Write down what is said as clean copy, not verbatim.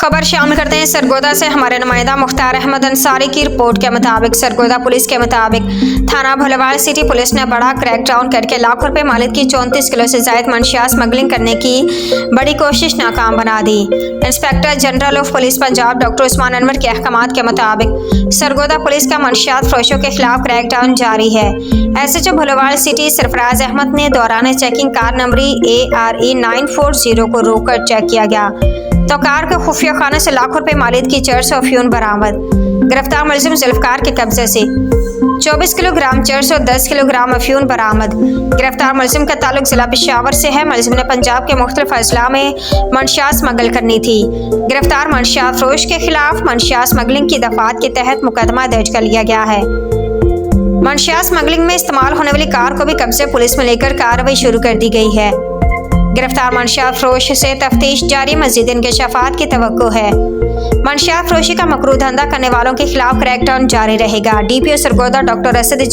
खबर शामिल करते हैं सरगोदा से। हमारे नुमाइंदा मुख्तार अहमद अंसारी की रिपोर्ट के मुताबिक सरगोदा पुलिस के मुताबिक थाना भोलावाल सिटी पुलिस ने बड़ा क्रैकडाउन करके लाखों रुपए मालिक की 34 किलो से ज्यादा मंशियात स्मगलिंग करने की बड़ी कोशिश नाकाम बना दी। Inspector general of police Punjab doctor Usman Anwar के अहकामात के मुताबिक सरगोदा पुलिस का मंशियात फरोशों के खिलाफ क्रैकडाउन जारी है। SHO भोलावाल सिटी सरफराज अहमद ने दौरान चेकिंग कार नंबरी ARE 940 को रोककर चेक किया गया तो कार के खुफिया खाने से लाखों रुपए मालिक की चर्च और अफ्यून बरामद। गिरफ्तार मुलजिम जुल्फकार के कब्जे से 24 किलोग्राम चर्च और 10 किलोग्राम अफ्यून बरामद। गिरफ्तार मुलजिम का ताल्लुक जिला पेशावर से है। मुलजिम ने पंजाब के मुख्तलिफ अजला में मंशियात स्मगल करनी थी। गिरफ्तार मंशियात फरोश के खिलाफ मंशियात स्मगलिंग की दफात के तहत मुकदमा दर्ज कर लिया गया है। मंशियात स्मगलिंग में इस्तेमाल होने वाली कार को भी कब्जे पुलिस में लेकर कार्रवाई शुरू कर दी गई है। गिरफ्तार मंशियात फरोश से तफ्तीश जारी, मजीद इंकशाफात की तवक्को है। मंशियात फरोशी का मकरूह धंधा करने वालों के खिलाफ क्रैकडाउन जारी रहेगा। DPO Sargodha doctor Asad